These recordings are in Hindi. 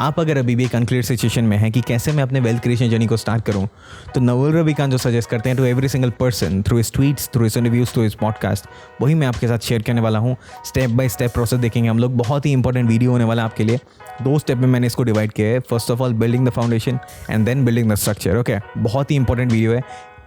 आप अगर अभी भी एक अनक्लियर सिचुएशन में हैं कि कैसे मैं अपने वेल्थ क्रिएशन जर्नी को स्टार्ट करूं, तो नवल रविकांत जो सजेस्ट करते हैं to every single person through his tweets, through his interviews, through his podcast, वही मैं आपके साथ शेयर करने वाला हूं। स्टेप बाय स्टेप प्रोसेस देखेंगे हम लोग। बहुत ही इंपॉर्टेंट वीडियो होने वाला है आपके लिए। 2 स्टेप में मैंने इसको डिवाइड किया है। First of all building the foundation and then building the structure. Okay, बहुत ही इंपॉर्टेंट वीडियो है,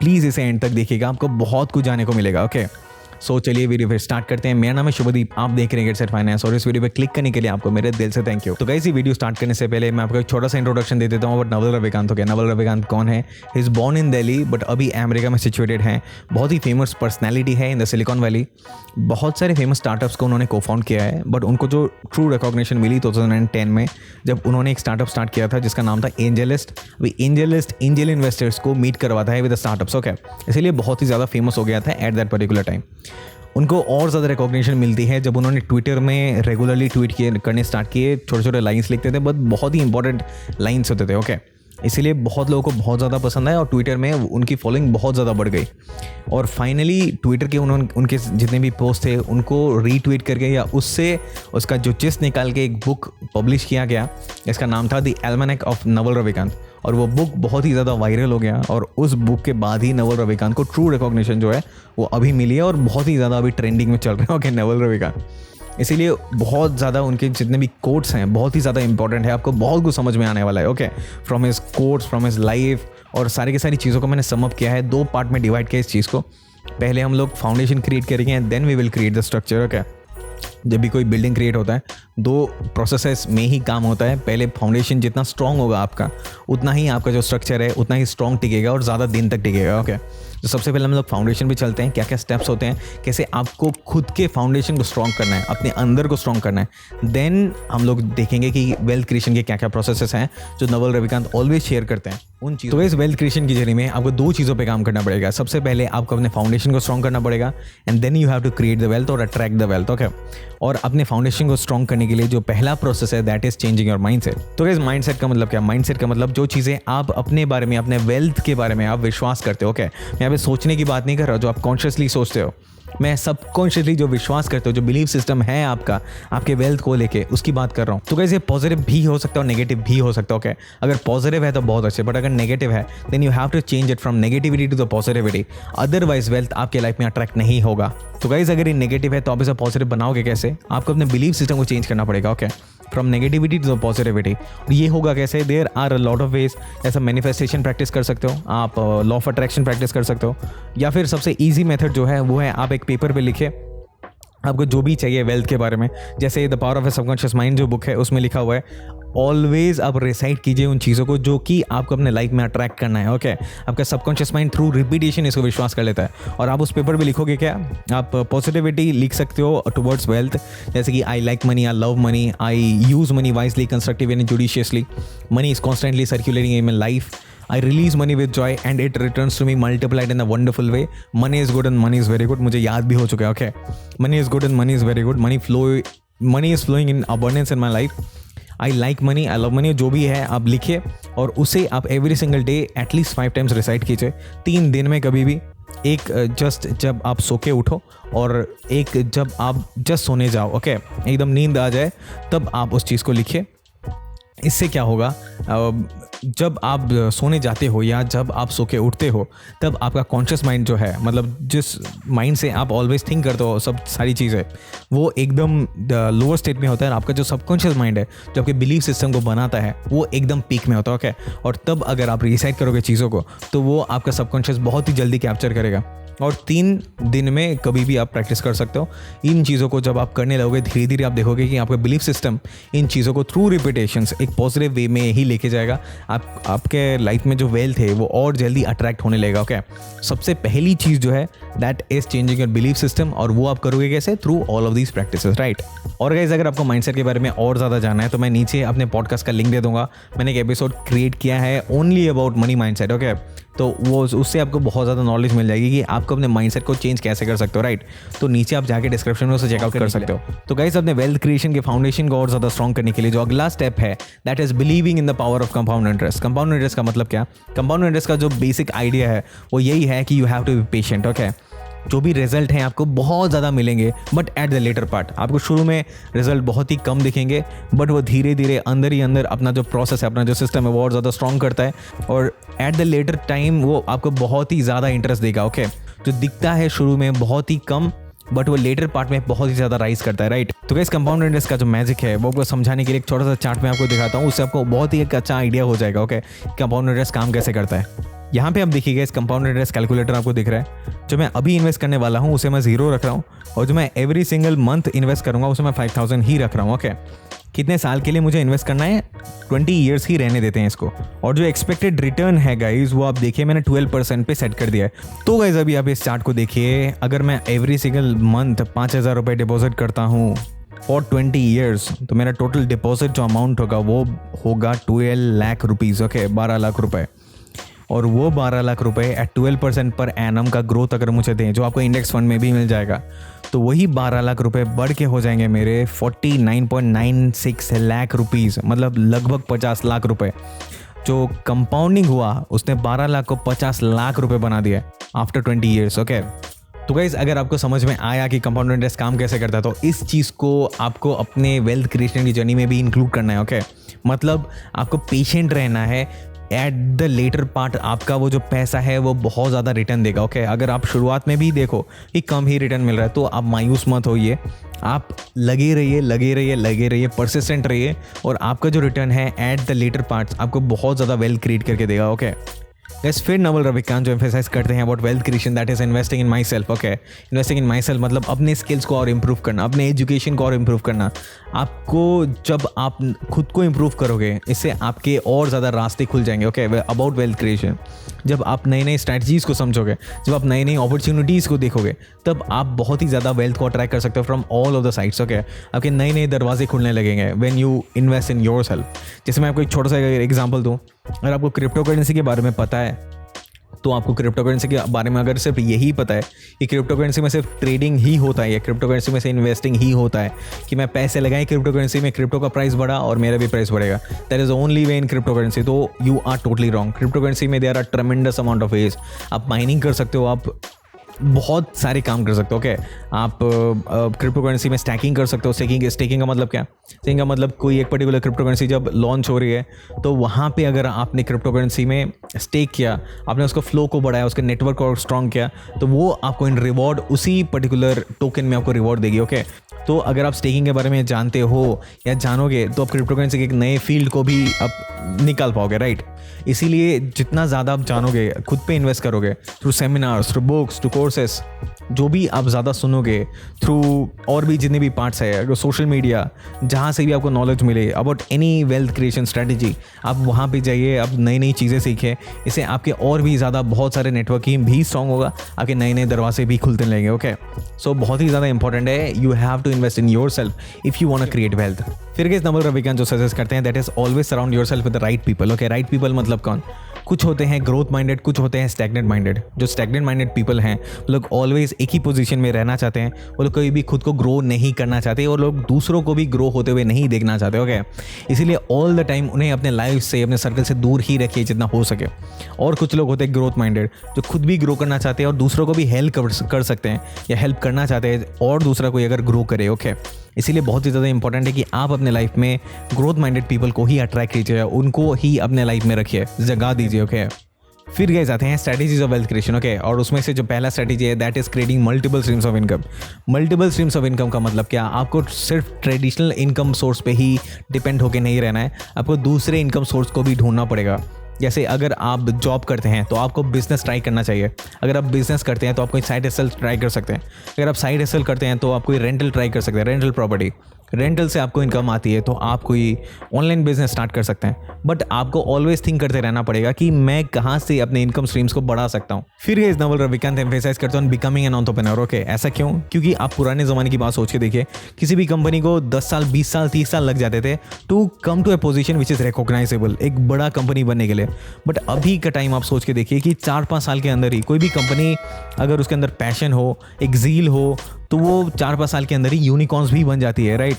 प्लीज़ इसे एंड तक देखिएगा, आपको बहुत कुछ जानने को मिलेगा। ओके, सो चलिए वीडियो फिर स्टार्ट करते हैं। मेरा नाम है शुभदीप, आप देख रहे हैं गेट सेट फाइनेंस, और इस वीडियो पे क्लिक करने के लिए आपको मेरे दिल से थैंक यू। तो गाइस, ये वीडियो स्टार्ट करने से पहले मैं आपको एक छोटा सा इंट्रोडक्शन दे देता हूँ बट नवल रविकांत हो गया। नवल रविकांत कौन है? He is born in Delhi but अभी अमेरिका में सिचुएटेड हैं। बहुत ही फेमस पर्सनैलिटी है इन द सिलिकॉन वैली। बहुत सारे फेमस स्टार्टअप्स को उन्होंने को फाउंड किया है, बट उनको जो ट्रू रिकॉग्निशन मिली 2010 में जब उन्होंने एक स्टार्टअप स्टार्ट किया था जिसका नाम था एंजलिस्ट। अभी एंजलिस्ट एंजल इन्वेस्टर्स को मीट करवाता है विद द स्टार्टअप्स। ओके, इसलिए बहुत ही ज़्यादा फेमस हो गया था एट दैट पर्टिकुलर टाइम। उनको और ज़्यादा रिकॉग्निशन मिलती है जब उन्होंने ट्विटर में रेगुलरली ट्वीट करने स्टार्ट किए। छोटे छोटे लाइंस लिखते थे, बट बहुत ही इंपॉर्टेंट लाइंस होते थे। ओके, इसीलिए बहुत लोगों को बहुत ज़्यादा पसंद आया और ट्विटर में उनकी फॉलोइंग बहुत ज़्यादा बढ़ गई। और फाइनली ट्विटर के उनके जितने भी पोस्ट थे उनको रीट्वीट करके या उससे उसका जो जिस्ट निकाल के एक बुक पब्लिश किया गया, इसका नाम था द एल्मेनेक ऑफ नवल रविकांत। और वो बुक बहुत ही ज़्यादा वायरल हो गया और उस बुक के बाद ही नवल रविकांत को ट्रू रिकॉग्निशन जो है वो अभी मिली है और बहुत ही ज़्यादा अभी ट्रेंडिंग में चल रहे हैं। ओके, नवल रविकांत, इसीलिए बहुत ज़्यादा उनके जितने भी कोट्स हैं बहुत ही ज़्यादा इंपॉर्टेंट है। आपको बहुत कुछ समझ में आने वाला है। Okay, from his quotes, from his life, और सारी की सारी चीज़ों को मैंने सम अप किया है। 2 पार्ट में डिवाइड किया इस चीज़ को। पहले हम लोग फाउंडेशन क्रिएट करेंगे and then we will create the structure. Okay, जब भी कोई बिल्डिंग क्रिएट होता है 2 प्रोसेसेस में ही काम होता है। पहले फाउंडेशन जितना स्ट्रॉन्ग होगा आपका, उतना ही आपका जो स्ट्रक्चर है उतना ही स्ट्रॉन्ग टिकेगा और ज़्यादा दिन तक टिकेगा। ओके, तो सबसे पहले हम लोग फाउंडेशन पे चलते हैं। क्या क्या स्टेप्स होते हैं, कैसे आपको खुद के फाउंडेशन को स्ट्रॉन्ग करना है, अपने अंदर को स्ट्रॉन्ग करना है। देन हम लोग देखेंगे कि वेल्थ क्रिएशन के क्या क्या प्रोसेसेस हैं जो नवल रविकांत ऑलवेज शेयर करते हैं उन चीज़ों। तो इस वेल्थ क्रिएशन की जर्नी में आपको 2 चीज़ों पे काम करना पड़ेगा। सबसे पहले आपको अपने फाउंडेशन को स्ट्रॉन्ग करना पड़ेगा and then you have to create the wealth और अट्रैक्ट द वेल्थ। ओके, और अपने फाउंडेशन को स्ट्रॉन्ग करने के लिए जो पहला प्रोसेस है that is changing your mindset. तो इस माइंडसेट का मतलब क्या? माइंडसेट का मतलब जो चीज़ें आप अपने बारे में, अपने वेल्थ के बारे में आप विश्वास करते हो। ओके, मैं यहाँ पे सोचने की बात नहीं कर रहा जो आप कॉन्शियसली सोचते हो, मैं सबकॉन्शियसली जो विश्वास करते हो, जो बिलीफ सिस्टम है आपका आपके वेल्थ को लेके, उसकी बात कर रहा हूँ। तो कैसे पॉजिटिव भी हो सकता है और नेगेटिव भी हो सकता है। ओके, अगर पॉजिटिव है तो बहुत अच्छे, बट अगर नेगेटिव है then you have to change it from negativity to the positivity, otherwise wealth आपके लाइफ में अट्रैक्ट नहीं होगा। तो गाइस, अगर ये नेगेटिव है तो आप इसे पॉजिटिव बनाओगे कैसे? आपको अपने बिलीफ सिस्टम को चेंज करना पड़ेगा। Okay, from negativity to the positivity. और ये होगा कैसे? There are a lot of ways. जैसे मैनिफेस्टेशन प्रैक्टिस कर सकते हो आप, लॉ ऑफ अट्रैक्शन प्रैक्टिस कर सकते हो, या फिर सबसे ईजी मेथड जो है वो है आप एक पेपर पे लिखे आपको जो भी चाहिए वेल्थ के बारे में। जैसे the power of A subconscious mind जो बुक है उसमें लिखा हुआ है, ऑलवेज आप रिसाइट कीजिए उन चीज़ों को जो कि आपको अपने लाइफ में अट्रैक्ट करना है। ओके, आपका सबकॉन्शियस माइंड थ्रू रिपीटेशन इसको विश्वास कर लेता है। और आप उस पेपर पे लिखोगे क्या? आप पॉजिटिविटी लिख सकते हो टुवर्ड्स वेल्थ, जैसे कि I like money, I love money, I use money wisely, constructive and judiciously, money is constantly circulating in my life, I release money with joy and it returns to me multiplied in a wonderful way. Money is good and money is very good. मुझे याद भी हो चुका है। Okay, money is good and money is very good. Money is flowing in abundance in my life. I like money, I love money, जो भी है आप लिखिए और उसे आप every single day at least 5 times recite कीजिए। 3 दिन में कभी भी, एक जस्ट जब आप सो के उठो और एक जब आप जस्ट सोने जाओ। ओके, एकदम नींद आ जाए तब आप उस चीज़ को लिखिए। इससे क्या होगा, जब आप सोने जाते हो या जब आप सो के उठते हो तब आपका कॉन्शियस माइंड जो है, मतलब जिस माइंड से आप ऑलवेज थिंक करते हो सब सारी चीज़ें, वो एकदम लोअर स्टेट में होता है। और आपका जो सबकॉन्शियस माइंड है जो आपके बिलीफ सिस्टम को बनाता है वो एकदम पीक में होता है। ओके, और तब अगर आप रिसाइट करोगे चीज़ों को तो वो आपका सबकॉन्शियस बहुत ही जल्दी कैप्चर करेगा। और 3 दिन में कभी भी आप प्रैक्टिस कर सकते हो। इन चीज़ों को जब आप करने लगोगे धीरे धीरे आप देखोगे कि आपका बिलीफ सिस्टम इन चीज़ों को थ्रू रिपीटेशंस एक पॉजिटिव वे में ही लेके जाएगा। आपके लाइफ में जो वेल्थ है वो और जल्दी अट्रैक्ट होने लगेगा। ओके, सबसे पहली चीज़ जो है that is changing your belief system, और वो आप करोगे कैसे? Through all of these practices, right. और गाइस, अगर आपको माइंडसेट के बारे में और ज़्यादा जानना है तो मैं नीचे अपने पॉडकास्ट का लिंक दे दूंगा। मैंने एक एपिसोड क्रिएट किया है only about money mindset. Okay, तो वो उससे आपको बहुत ज़्यादा नॉलेज मिल जाएगी कि आपको अपने माइंडसेट को चेंज कैसे कर सकते हो, राइट। तो नीचे आप जाके डिस्क्रिप्शन में उसे चेकआउट कर सकते हो। तो गाइस, अपने वेल्थ क्रिएशन के फाउंडेशन को और ज़्यादा स्ट्रॉन्ग करने के लिए जो अगला स्टेप है that is believing in the power of compound interest. Compound interest का मतलब क्या? कंपाउंड इंटरेस्ट का जो बेसिक आइडिया है वो यही है कि you have to be patient. Okay, जो भी रिजल्ट हैं आपको बहुत ज़्यादा मिलेंगे, but at the later part आपको शुरू में रिजल्ट बहुत ही कम दिखेंगे, बट वो धीरे धीरे अंदर ही अंदर अपना जो प्रोसेस है, अपना जो सिस्टम है वो और ज़्यादा स्ट्रॉन्ग करता है और एट द लेटर टाइम वो आपको बहुत ही ज़्यादा इंटरेस्ट देगा। ओके, जो दिखता है शुरू में बहुत ही कम, बट वो लेटर पार्ट में बहुत ही ज़्यादा राइज करता है, राइट। तो गाइस कंपाउंड इंटरेस्ट का जो मैजिक है वो आपको समझाने के लिए एक छोटा सा चार्ट में आपको दिखाता हूँ, उससे आपको बहुत ही एक अच्छा आइडिया हो जाएगा। ओके, कंपाउंड इंटरेस्ट काम कैसे करता है। यहाँ पे आप देखिएगा इस कंपाउंड इंटरेस्ट कैलकुलेटर आपको दिख रहा है। जो मैं अभी इन्वेस्ट करने वाला हूँ उसे मैं 0 रख रहा हूँ और जो मैं एवरी सिंगल मंथ इन्वेस्ट करूँगा उसे मैं 5000 ही रख रहा हूँ। ओके, कितने साल के लिए मुझे इन्वेस्ट करना है, 20 ईयर्स ही रहने देते हैं इसको। और जो एक्सपेक्टेड रिटर्न है गाइज वो आप देखिए मैंने 12% पे सेट कर दिया है। तो गाइज अभी आप इस चार्ट को देखिए, अगर मैं एवरी सिंगल मंथ 5000 रुपये डिपॉजिट करता हूँ फॉर 20 ईयर्स तो मेरा टोटल डिपॉजिट जो अमाउंट होगा वो होगा 12 लाख रुपीज़। ओके, 12 लाख रुपए। और वो 12 लाख रुपए एट 12% पर एनम का ग्रोथ अगर मुझे दें, जो आपको इंडेक्स फंड में भी मिल जाएगा, तो वही 12 लाख रुपए बढ़ के हो जाएंगे मेरे 49.96 लाख रुपीज़, मतलब लगभग 50 लाख रुपए। जो कंपाउंडिंग हुआ उसने 12 लाख को 50 लाख रुपए बना दिया आफ्टर 20 ईयर्स। ओके, तो गाइज अगर आपको समझ में आया कि कंपाउंड इंटरेस्ट काम कैसे करता है तो इस चीज़ को आपको अपने वेल्थ क्रिएशन की जर्नी में भी इंक्लूड करना है। ओके, मतलब आपको पेशेंट रहना है, एट द लेटर पार्ट आपका वो जो पैसा है वो बहुत ज़्यादा रिटर्न देगा। ओके, अगर आप शुरुआत में भी देखो कि कम ही रिटर्न मिल रहा है तो आप मायूस मत होइए, आप लगे रहिए, परसिस्टेंट रहिए और आपका जो रिटर्न है एट द लेटर पार्ट्स आपको बहुत ज़्यादा वेल्थ क्रिएट करके देगा। ओके गाइस, फिर नवल रविकांत जो एम्फेसाइज करते हैं about wealth creation, that is investing in my self. Okay, investing in my self मतलब अपने स्किल्स को और इम्प्रूव करना, अपने एजुकेशन को और इम्प्रूव करना। आपको जब आप खुद को इम्प्रूव करोगे इससे आपके और ज़्यादा रास्ते खुल जाएंगे। ओके, अबाउट वेल्थ क्रिएशन, जब आप नई नई स्ट्रैटेजीज़ को समझोगे, जब आप नई नई अपॉर्चुनिटीज़ को देखोगे, तब आप बहुत ही ज़्यादा वेल्थ को अट्रैक्ट कर सकते हो from all of the sides. Okay, आपके नए नए दरवाजे खुलने लगेंगे when you invest in your self. जैसे मैं आपको एक छोटा सा एग्जांपल दूं, अगर आपको क्रिप्टो करेंसी के बारे में पता है तो आपको क्रिप्टो करेंसी के बारे में अगर सिर्फ यही पता है कि क्रिप्टो करेंसी में सिर्फ ट्रेडिंग ही होता है या क्रिप्टो करेंसी में से इन्वेस्टिंग ही होता है, कि मैं पैसे लगाए क्रिप्टो करेंसी में, क्रिप्टो का प्राइस बढ़ा और मेरा भी प्राइस बढ़ेगा, that is only way in cryptocurrency, तो you are totally wrong. Cryptocurrency में there are tremendous amount of ways, आप माइनिंग कर सकते हो, आप बहुत सारे काम कर सकते हो। ओके, आप क्रिप्टो करेंसी में स्टैकिंग कर सकते हो। स्टेकिंग का मतलब क्या? स्टेकिंग का मतलब कोई एक पर्टिकुलर क्रिप्टो करेंसी जब लॉन्च हो रही है तो वहाँ पे अगर आपने क्रिप्टो करेंसी में स्टेक किया, आपने उसको फ्लो को बढ़ाया, उसके नेटवर्क को स्ट्रॉन्ग किया, तो वो आपको इन रिवॉर्ड उसी पर्टिकुलर टोकन में आपको रिवॉर्ड देगी। ओके, तो अगर आप स्टेकिंग के बारे में जानते हो या जानोगे तो आप क्रिप्टो करेंसी के एक नए फील्ड को भी आप निकाल पाओगे, राइट। इसीलिए जितना ज़्यादा आप जानोगे, खुद पे इन्वेस्ट करोगे, through seminars, through books, through courses, जो भी आप ज़्यादा सुनोगे, थ्रू और भी जितने भी पार्ट्स है, अगर सोशल मीडिया, जहाँ से भी आपको नॉलेज मिले about any wealth creation strategy, आप वहाँ पे जाइए, आप नई नई चीज़ें सीखें। इससे आपके और भी ज़्यादा बहुत सारे नेटवर्किंग भी स्ट्रॉन्ग होगा, आपके नए नए दरवाजे भी खुलते लगेंगे। ओके, सो बहुत ही ज़्यादा इंपॉर्टेंट है, you have to invest in yourself if you want to create wealth. फिर गाइस नवल रविकांत जो सजेस्ट करते हैं that is always surround yourself with the right people. Okay, right people मतलब कौन? कुछ होते हैं ग्रोथ माइंडेड, कुछ होते हैं स्टैग्नेंट माइंडेड। जो स्टैग्नेंट माइंडेड पीपल हैं वो लोग ऑलवेज एक ही पोजीशन में रहना चाहते हैं, वो लोग कभी भी खुद को ग्रो नहीं करना चाहते और लोग दूसरों को भी ग्रो होते हुए नहीं देखना चाहते। ओके, इसीलिए ऑल द टाइम उन्हें अपने लाइफ से, अपने सर्कल से दूर ही रखिए जितना हो सके। और कुछ लोग होते हैं ग्रोथ माइंडेड, जो खुद भी ग्रो करना चाहते हैं और दूसरों को भी हेल्प कर सकते हैं या हेल्प करना चाहते हैं और दूसरा कोई अगर ग्रो करे। ओके, इसीलिए बहुत ही ज़्यादा इंपॉर्टेंट है कि आप अपने लाइफ में ग्रोथ माइंडेड पीपल को ही अट्रैक्ट कीजिए, उनको ही अपने लाइफ में रखिए, जगह दीजिए। ओके, फिर गाइस आते हैं strategies of wealth creation. Okay, और उसमें से जो पहला स्ट्रैटेजी है that is creating multiple streams of income. Multiple streams of income का मतलब क्या? आपको सिर्फ ट्रेडिशनल इनकम सोर्स पे ही डिपेंड होकर नहीं रहना है, आपको दूसरे इनकम सोर्स को भी ढूंढना पड़ेगा। जैसे अगर आप जॉब करते हैं तो आपको बिजनेस ट्राई करना चाहिए, अगर आप बिजनेस करते हैं तो आप कोई साइड हसल ट्राई कर सकते हैं, अगर आप साइड हसल करते हैं तो आप कोई रेंटल ट्राई कर सकते हैं, रेंटल प्रॉपर्टी, रेंटल से आपको इनकम आती है तो आप कोई ऑनलाइन बिजनेस स्टार्ट कर सकते हैं। बट आपको ऑलवेज थिंक करते रहना पड़ेगा कि मैं कहाँ से अपने इनकम स्ट्रीम्स को बढ़ा सकता हूँ। फिर इस नवल रविकांत एम्फेसाइज करते हैं बिकमिंग एन एंटरप्रेन्योर। ओके, ऐसा क्यों? क्योंकि आप पुराने ज़माने की बात सोच के देखिए, किसी भी कंपनी को 10 साल, 20 साल, 30 साल लग जाते थे to come to a position which is recognisable, एक बड़ा कंपनी बनने के लिए। बट अभी का टाइम आप सोच के देखिए कि 4-5 साल के अंदर ही कोई भी कंपनी, अगर उसके अंदर पैशन हो, एक ज़ील हो, तो वो 4-5 साल के अंदर ही यूनिकॉर्न्स भी बन जाती है, राइट।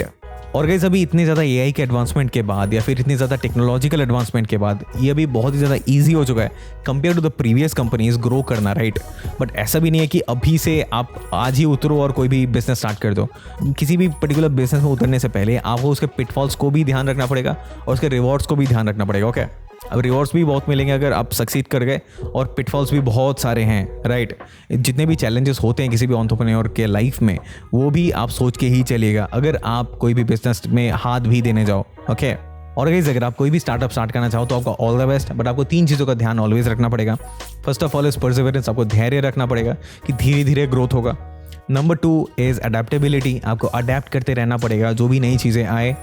और गाइस अभी इतने ज़्यादा एआई के एडवांसमेंट के बाद या फिर इतनी ज़्यादा टेक्नोलॉजिकल एडवांसमेंट के बाद ये अभी बहुत ही ज़्यादा ईजी हो चुका है compare to the previous companies grow करना, राइट। बट ऐसा भी नहीं है कि अभी से आप आज ही उतरो और कोई भी बिजनेस स्टार्ट कर दो। किसी भी पर्टिकुलर बिजनेस में उतरने से पहले आपको उसके पिटफॉल्स को भी ध्यान रखना पड़ेगा और उसके रिवॉर्ड्स को भी ध्यान रखना पड़ेगा, ओके। अब रिवॉर्ड्स भी बहुत मिलेंगे अगर आप सक्सीड कर गए और पिटफॉल्स भी बहुत सारे हैं, राइट। जितने भी चैलेंजेस होते हैं किसी भी एंटरप्रेन्योर के लाइफ में वो भी आप सोच के ही चलिएगा अगर आप कोई भी बिजनेस में हाथ भी देने जाओ, ओके। और गाइस अगर आप कोई भी स्टार्टअप स्टार्ट करना चाहो तो आपको ऑल द बेस्ट, बट आपको 3 चीज़ों का ध्यान ऑलवेज रखना पड़ेगा। First of all is perseverance, आपको धैर्य रखना पड़ेगा कि धीरे धीरे ग्रोथ होगा। नंबर 2 इज़ अडेप्टेबिलिटी, आपको अडेप्ट करते रहना पड़ेगा जो भी नई चीज़ें आए।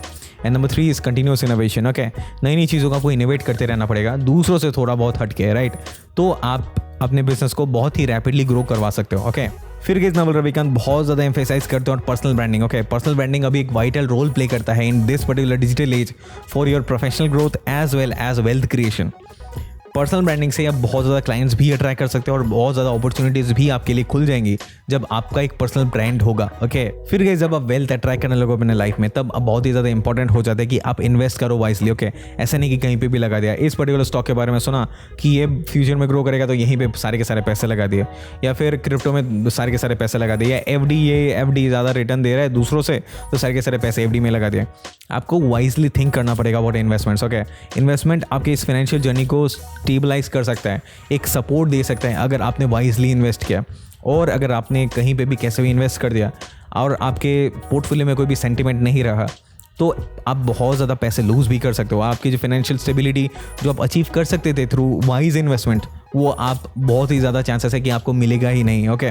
And number 3 is continuous innovation, okay. नई नई चीज़ों को आपको इनोवेट करते रहना पड़ेगा, दूसरों से थोड़ा बहुत हट के, राइट। तो आप अपने बिजनेस को बहुत ही रैपिडली ग्रो करवा सकते हो, ओके। फिर गाइस नवल रविकांत बहुत ज़्यादा एम्फेसाइज करते हैं और personal branding, okay. Personal branding अभी एक वाइटल रोल प्ले करता है in this particular digital age for your professional growth as well as wealth creation. Personal branding से आप बहुत ज़्यादा क्लाइंट्स भी अट्रैक्ट कर सकते हो और बहुत ज़्यादा अपॉर्चुनिटीज़ भी आपके लिए खुल जाएंगी जब आपका एक पर्सनल ब्रांड होगा, ओके। फिर गाइस जब आप वेल्थ अट्रैक्ट करने लगो अपने लाइफ में तब अब बहुत ही ज़्यादा इंपॉर्टेंट हो जाता है कि आप इन्वेस्ट करो वाइजली, ओके। ऐसा नहीं कि कहीं पे भी लगा दिया, इस पर्टिकुलर स्टॉक के बारे में सुना कि ये फ्यूचर में ग्रो करेगा तो यहीं पे सारे के सारे पैसे लगा दिए, या फिर क्रिप्टो में सारे के सारे पैसे लगा दिए, या एफडी ज़्यादा रिटर्न दे रहा है दूसरों से तो सारे के सारे पैसे एफडी में लगा दिए। आपको वाइजली थिंक करना पड़ेगा अबाउट इन्वेस्टमेंट्स, ओके। इन्वेस्टमेंट आपके इस फाइनेंशियल जर्नी को स्टेबलाइज कर सकता है, एक सपोर्ट दे सकता है अगर आपने वाइजली इन्वेस्ट किया। और अगर आपने कहीं पे भी कैसे भी इन्वेस्ट कर दिया और आपके पोर्टफोलियो में कोई भी सेंटिमेंट नहीं रहा तो आप बहुत ज़्यादा पैसे लूज़ भी कर सकते हो। आपकी जो फाइनेंशियल स्टेबिलिटी जो आप अचीव कर सकते थे थ्रू वाइज इन्वेस्टमेंट वो आप बहुत ही ज़्यादा चांसेस है कि आपको मिलेगा ही नहीं, ओके।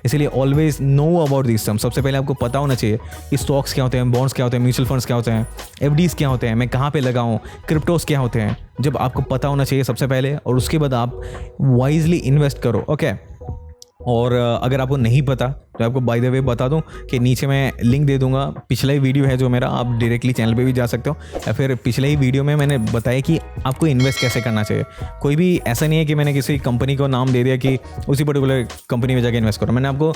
इसलिए ऑलवेज नो अबाउट दिस सम। सबसे पहले आपको पता होना चाहिए कि स्टॉक्स क्या होते हैं, बॉन्ड्स क्या होते हैं, म्यूचुअल फंड्स क्या होते हैं, एफडीज क्या होते हैं, मैं कहाँ पे लगाऊँ, क्रिप्टोस क्या होते हैं। जब आपको पता होना चाहिए सबसे पहले और उसके बाद आप वाइजली इन्वेस्ट करो, ओके। और अगर आपको नहीं पता तो आपको बाय द वे बता दूं कि नीचे मैं लिंक दे दूंगा, पिछला ही वीडियो है जो मेरा, आप डायरेक्टली चैनल पे भी जा सकते हो, या फिर पिछले ही वीडियो में मैंने बताया कि आपको इन्वेस्ट कैसे करना चाहिए। कोई भी ऐसा नहीं है कि मैंने किसी कंपनी को नाम दे दिया कि उसी पर्टिकुलर कंपनी में जाकर इन्वेस्ट करो। मैंने आपको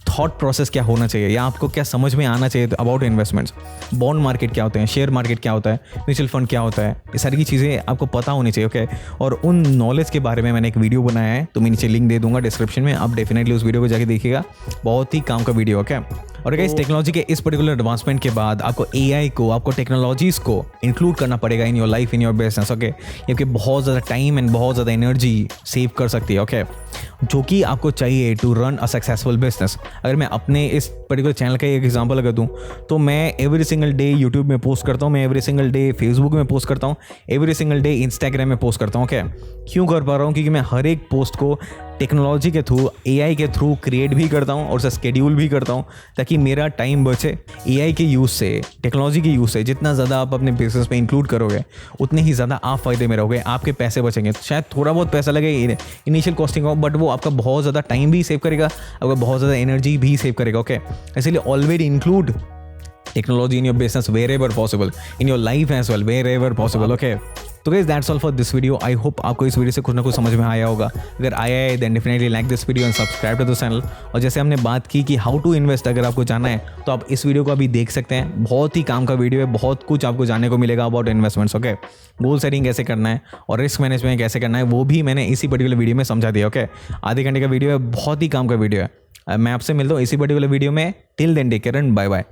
थॉट प्रोसेस क्या होना चाहिए या आपको क्या समझ में आना चाहिए अबाउट इन्वेस्टमेंट्स, बॉन्ड मार्केट क्या होते हैं, शेयर मार्केट क्या होता है, म्यूचुअल फंड क्या होता है, ये सारी की चीज़ें आपको पता होनी चाहिए, ओके। और उन नॉलेज के बारे में मैंने एक वीडियो बनाया है तो मैं नीचे लिंक दे दूंगा डिस्क्रिप्शन में, आप डेफिनेटली उस वीडियो को जाके देखिएगा, बहुत ही काम का वीडियो, ओके। और गाइस टेक्नोलॉजी के इस पर्टिकुलर एडवांसमेंट के बाद आपको एआई को, आपको टेक्नोलॉजीज़ को इंक्लूड करना पड़ेगा in your life, in your business, okay. क्योंकि बहुत ज़्यादा टाइम एंड बहुत ज़्यादा एनर्जी सेव कर सकती है, ओके, जो कि आपको चाहिए to run a successful business. अगर मैं अपने इस पर्टिकुलर चैनल का एक एग्जांपल अगर दूं तो मैं एवरी सिंगल डे यूट्यूब में पोस्ट करता हूं, मैं एवरी सिंगल डे फेसबुक में पोस्ट करता हूं, एवरी सिंगल डे इंस्टाग्राम में पोस्ट करता हूं, ओके। क्यों कर पा रहा हूं? क्योंकि मैं हर एक पोस्ट को टेक्नोलॉजी के थ्रू, एआई के थ्रू क्रिएट भी करता हूं और उसे स्केड्यूल भी करता हूं ताकि मेरा टाइम बचे। एआई के यूज़ से, टेक्नोलॉजी के यूज़ से जितना ज़्यादा आप अपने बिजनेस में इंक्लूड करोगे उतने ही ज़्यादा आप फायदे में रहोगे, आपके पैसे बचेंगे। शायद थोड़ा बहुत पैसा लगे इनिशियल कॉस्टिंग हो, बट वो आपका बहुत ज़्यादा टाइम भी सेव करेगा, आपका बहुत ज़्यादा एनर्जी भी सेव करेगा, ओके। इसलिए always include technology in your business wherever possible, in your life as well, wherever possible, okay। तो guys that's all for this video. I hope आपको इस वीडियो से कुछ ना कुछ समझ में आया होगा। अगर आया है then definitely like this video and subscribe to the channel. और जैसे हमने बात की कि हाउ टू इन्वेस्ट, अगर आपको जानना है तो आप इस वीडियो को अभी देख सकते हैं, बहुत ही काम का वीडियो है, बहुत कुछ आपको जानने को मिलेगा about investments, okay. Goal setting कैसे करना है और रिस्क मैनेजमेंट कैसे करना है वो भी मैंने इसी पर्टिकुलर वीडियो में समझा दिया, ओके। आधे घंटे का वीडियो है, बहुत ही काम का वीडियो है। मैं आपसे मिलता हूँ इसी पर्टिकुलर वीडियो में। Till then take care and bye bye.